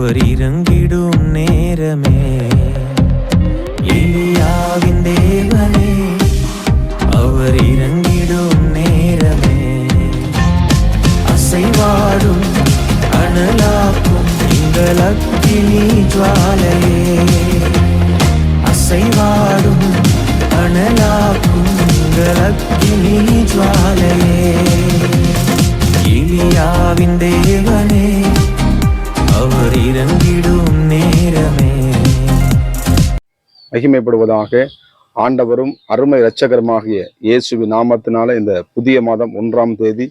அவர் இறங்கிடும் நேரமே. எலியாவின் தேவனே அவர் இறங்கிடும் நேரமே. அசைவாடும் அனலாக்கும் எங்கள் அக்கினி ஜுவாலையே. அசைவாடும் அனலாக்கும் எங்கள் அக்கினி ஜுவாலையே. எலியாவின் தேவனே அவர் இறங்கிடும் நேரமே. மகிமைப்படுவதாக. ஆண்டவரும் அருமை இரட்சகருமாகிய இயேசுவின் நாமத்தினால இந்த புதிய மாதம் 1ஆம் தேதி,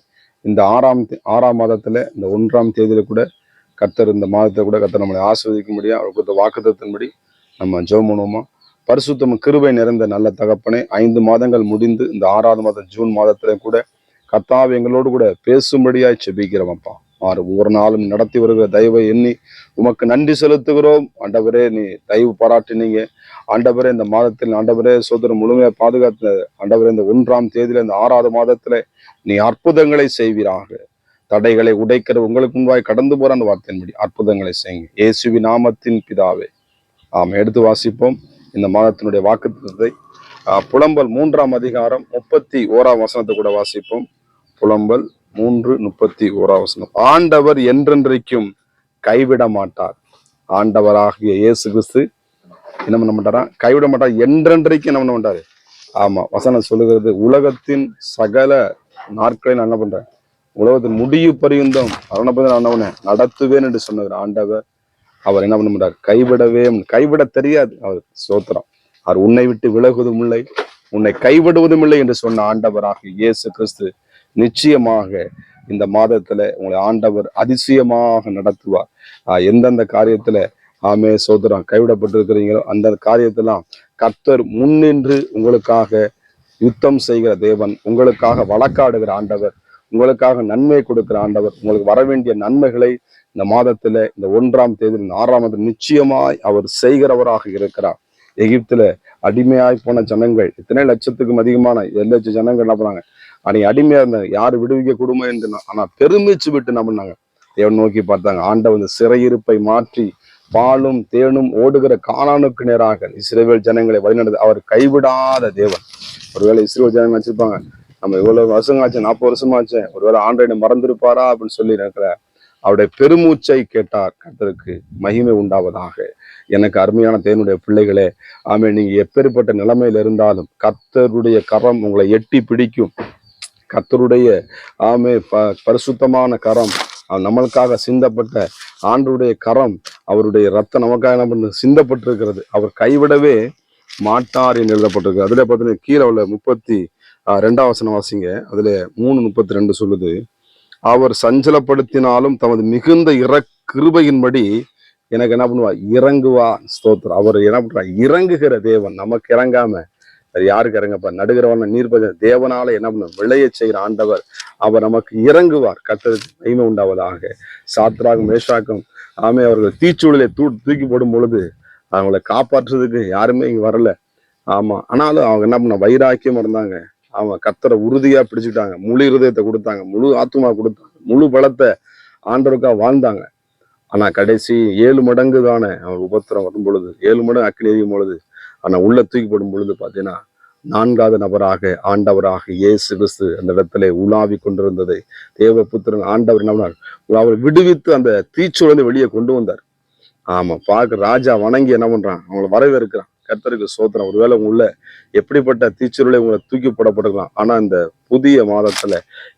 இந்த ஆறாம் மாதத்துல இந்த 1ஆம் தேதியில கூட கர்த்தர் இந்த மாதத்தை கூட கர்த்தர் நம்மளை ஆசீர்வதிக்கும்படியா அவர் கொடுத்த வாக்குத்தத்தின்படி நம்ம ஜெபம் பண்ணுவோமா. பரிசுத்தம் கிருபை நிறைந்த நல்ல தகப்பனே, 5 மாதங்கள் முடிந்து இந்த 6ஆவது மாதம் ஜூன் மாதத்துல கூட கர்த்தாவே எங்களோடு கூட பேசும்படியாய் செபிக்கிறோம்ப்பா. ஒவ்வொரு நாளும் நடத்தி வருகிற தயவை எண்ணி உமக்கு நன்றி செலுத்துகிறோம். ஆண்டவரே, நீ தயவு பாராட்டினீங்க. ஆண்டவரே, இந்த மாதத்தில் ஆண்டவரே சோதரம் முழுமையா பாதுகாத்த ஆண்டவரே, இந்த 1ஆம் தேதியில இந்த 6ஆவது மாதத்துல நீ அற்புதங்களை செய்வீராக. தடைகளை உடைக்கிற உங்களுக்கு முன்பாய் கடந்து போற அந்த வார்த்தையின்படி அற்புதங்களை செய்யுங்க. இயேசுவி நாமத்தின் பிதாவே, எடுத்து வாசிப்போம் இந்த மாதத்தினுடைய வாக்குத்தத்தத்தை. புலம்பல் 3ஆம் அதிகாரம் 31ஆம் வசனத்தை கூட வாசிப்போம். புலம்பல் 3:31 வசனம். ஆண்டவர் என்றென்றைக்கும் கைவிட மாட்டார். ஆண்டவராகிய இயேசு கிறிஸ்து என்ன பண்ண மாட்டாரா? கைவிட மாட்டார். என்றென்றைக்கும் என்ன பண்ண மாட்டாரு? வசனம் சொல்லுகிறது, உலகத்தின் சகல நாட்களில் என்ன பண்றேன், உலகத்தின் முடிவு பரியுந்தம் அரணப்ப நடத்துவேன் என்று சொன்னார் ஆண்டவர். அவர் என்ன பண்ண மாட்டார்? கைவிட தெரியாது அவர். சோத்திரம். அவர் உன்னை விட்டு விலகுவதும் இல்லை, உன்னை கைவிடுவதும் இல்லை என்று சொன்ன ஆண்டவராகிய இயேசு கிறிஸ்து நிச்சயமாக இந்த மாதத்துல உங்களை ஆண்டவர் அதிசயமாக நடத்துவார். எந்தெந்த காரியத்துல சோதரம் கைவிடப்பட்டிருக்கிறீங்களோ அந்த காரியத்தெல்லாம் கர்த்தர் முன்னின்று உங்களுக்காக யுத்தம் செய்கிற தேவன், உங்களுக்காக வழக்காடுகிற ஆண்டவர், உங்களுக்காக நன்மை கொடுக்கிற ஆண்டவர், உங்களுக்கு வர வேண்டிய நன்மைகளை இந்த மாதத்துல இந்த 1ஆம் தேதி 6ஆம் தேதி நிச்சயமாய் அவர் செய்கிறவராக இருக்கிறார். எகிப்துல அடிமையாய் போன ஜனங்கள் இத்தனை லட்சத்துக்கும் அதிகமான 7 லட்சம் ஜனங்கள் என்ன பண்ணாங்க? அன்னைக்கு அடிமையா இருந்தாங்க. யாரு விடுவிக்க கொடுமை என்று ஆனா பெருமிச்சு விட்டு என்ன பண்ணாங்க? தேவன் நோக்கி பார்த்தாங்க. ஆண்டவன் சிறையிருப்பை மாற்றி பாலும் தேனும் ஓடுகிற கானானுக்கு நேராக இஸ்ரவேல் ஜனங்களை வழிநடத்து அவர் கைவிடாத தேவன். ஒருவேளை இஸ்ரவேல் ஜனங்கள் வச்சிருப்பாங்க, நம்ம இவ்வளவு வருஷம் ஆச்சு, 40 வருஷம் ஆச்சு, ஒருவேளை ஆண்டவனை மறந்துருப்பாரா அப்படின்னு சொல்லி இருக்கிற அவருடைய பெருமூச்சை கேட்டார். கர்த்தருக்கு மகிமை உண்டாவதாக. எனக்கு அருமையான தேவனுடைய பிள்ளைகளே, நீங்க எப்பேற்பட்ட நிலைமையில இருந்தாலும் கர்த்தருடைய கரம் உங்களை எட்டி பிடிக்கும். கர்த்தருடைய பரிசுத்தமான கரம், நம்மளுக்காக சிந்தப்பட்ட ஆண்டவருடைய கரம், அவருடைய ரத்தம் நமக்காக என்ன சிந்தப்பட்டிருக்கிறது. அவர் கைவிடவே மாட்டார் என்று எழுதப்பட்டிருக்கு. அதுல பார்த்தீங்கன்னா கீழே உள்ள 32ஆம் வசனம் வாசிங்க. அதுல 3:32 சொல்லுது, அவர் சஞ்சலப்படுத்தினாலும் தமது மிகுந்த கிருபையின்படி எனக்கு என்ன பண்ணுவா? இறங்குவா. ஸ்தோத்திரம். அவர் என்ன பண்றா? இறங்குகிற தேவன். நமக்கு இறங்காம அது யாருக்கு இறங்கப்பா? நடுகிறவன நீர்பஜ தேவனால என்ன பண்ண விளைய செய்கிற ஆண்டவர், அவர் நமக்கு இறங்குவார். கர்த்தருக்கு மகிமை உண்டாவதாக. சாத்ராகும் மேஷாக்கும் அவர்கள் தீச்சூழலை தூக்கி போடும் பொழுது அவங்களை காப்பாற்றுறதுக்கு யாருமே இங்க வரல. ஆனாலும் அவங்க என்ன பண்ண? வைராக்கியம் இருந்தாங்க. கர்த்தரை உறுதியா பிடிச்சுட்டாங்க. முழு இருதயத்தை கொடுத்தாங்க, முழு ஆத்துமா கொடுத்தாங்க, முழு பலத்தை ஆண்டவருக்காக வாழ்ந்தாங்க. ஆனா கடைசி 7 மடங்கு தானே அவங்க உபத்திரம் வரும் பொழுது, 7 மடங்கு அக்கினி எரியும் பொழுது, ஆனா உள்ள தூக்கி போடும் பொழுது பாத்தீங்கன்னா 4வது நபராக ஆண்டவராக இயேசு கிறிஸ்து அந்த இடத்துல உலாவி கொண்டிருந்ததை தேவபுத்திரன் ஆண்டவர் என்ன பண்ணார்? அவர் விடுவித்து அந்த தீச்சுழந்து வெளியே கொண்டு வந்தார். பார்க்க ராஜா வணங்கி என்ன பண்றான்? அவங்களை வரவேற்கிறான். கர்த்தருக்கு சோத்திரம். ஒருவேளை உள்ள எப்படிப்பட்ட தீச்சுருளை உங்களை தூக்கி போடப்பட்டிருக்கலாம். ஆனா இந்த புதிய மாதத்துல,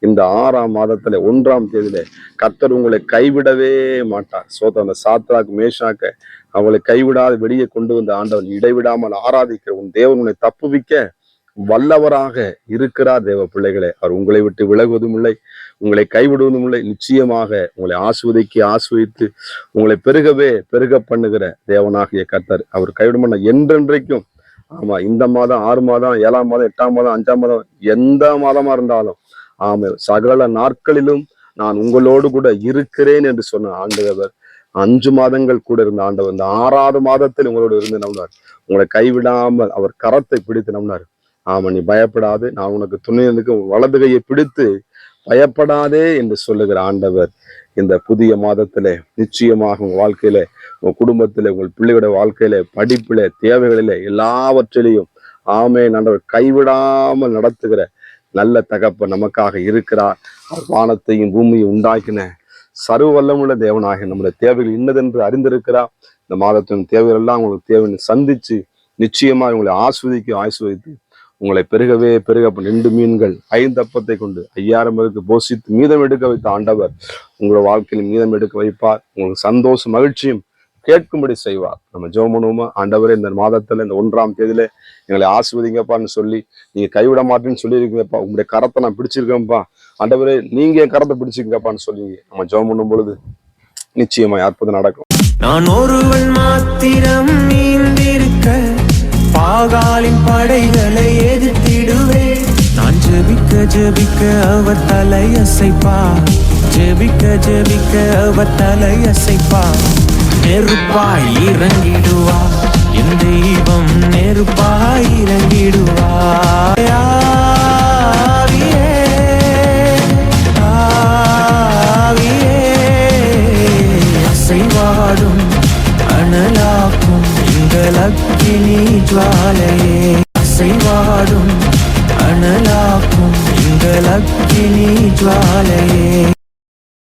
இந்த 6ஆம் மாதத்துல 1ஆம் தேதியில கர்த்தர் உங்களை கைவிடவே மாட்டார். சோத்திரம். அந்த சாத்ராக் மேஷாக்க அவங்களை கைவிடாத வெளியே கொண்டு வந்த ஆண்டவன், இடைவிடாமல் ஆராதிக்கிற உன் தேவன் உன்னை தப்புவிக்க வல்லவராக இருக்கிறார். தேவ பிள்ளைகளே, அவர் உங்களை விட்டு விலகுவதும் இல்லை, உங்களை கைவிடுவதும் இல்லை. நிச்சயமாக உங்களை ஆஸ்வதித்து உங்களை பெருக பண்ணுகிற தேவனாகிய கர்த்தர் அவர் கைவிட மாட்டார் என்றென்றைக்கும். இந்த மாதம் 6 மாதம் 7ஆம் மாதம் 8ஆம் மாதம் 5ஆம் மாதம் எந்த மாதமா இருந்தாலும் சகல நாட்களிலும் நான் உங்களோடு கூட இருக்கிறேன் என்று சொன்ன ஆண்டவர் 5 மாதங்கள் கூட இருந்த ஆண்டவர் இந்த 6ஆவது மாதத்தில் உங்களோடு இருந்து நம்பினார். உங்களை கைவிடாமல் அவர் கரத்தை பிடித்து நம்பினார். நீ பயப்படாது, நான் உனக்கு துணை இருக்கு, வலது கையை பிடித்து பயப்படாதே என்று சொல்லுகிற ஆண்டவர் இந்த புதிய மாதத்திலே நிச்சயமாக உங்க வாழ்க்கையில, உங்க குடும்பத்திலே, உங்கள் பிள்ளையோட வாழ்க்கையில, படிப்பில, தேவைகளில எல்லாவற்றிலையும் ஆண்டவர் கைவிடாமல் நடத்துகிற நல்ல தகப்பன் நமக்காக இருக்கிறார். வானத்தையும் பூமியை உண்டாக்கின சர்வ வல்லமுள்ள தேவனாக நம்முடைய தேவைகள் இன்னதென்று அறிந்திருக்கிறார். இந்த மாதத்தின் தேவைகள் எல்லாம் உங்களுக்கு தேவையை சந்திச்சு நிச்சயமாக உங்களை ஆஸ்வதித்து உங்களை பெருகவே பெருக 2 மீன்கள் 5 அப்பத்தை கொண்டு 5000 பேருக்கு போஷித்து மீதம் எடுக்க வைத்த ஆண்டவர் உங்களோட வாழ்க்கையில் மீதம் எடுக்க வைப்பார். உங்களுக்கு சந்தோஷம் மகிழ்ச்சியும் கேட்கும்படி செய்வார். நம்ம ஜெபம் பண்ணுவோமா? ஆண்டவரே, இந்த மாதத்துல இந்த 1ஆம் தேதியில எங்களை ஆஸ்வதிங்கப்பான்னு சொல்லி நீங்க கைவிட மாட்டேன்னு சொல்லியிருக்கீங்கப்பா. உங்களுடைய கரத்தை நான் பிடிச்சிருக்கேன்ப்பா. ஆண்டவரே, நீங்க என் கரத்தை பிடிச்சிருக்கப்பான்னு சொல்லி நம்ம ஜெபம் பண்ணும் பொழுது நிச்சயமா அற்புதம் நடக்கும். நான் ஒருவன் மாத்திரம் நீந்திருக்க பாகாலின் படைகளை எதிர்த்திடுவேன். நான் ஜெபிக்க அவர் தலையசைப்பார். ஜெபிக்க அவர் தலையசைப்பார். நெருப்பாய் இறங்கிடுவார் என் தெய்வம், நெருப்பாய் இறங்கிடுவார். ஆவியே, ஆவியே, அசைவாடும் அனலாக்கும் எங்கள் அக்கினி ஜுவாலையே. அசைவாடும் அனலாக்கும் எங்கள் அக்கினி ஜுவாலையே.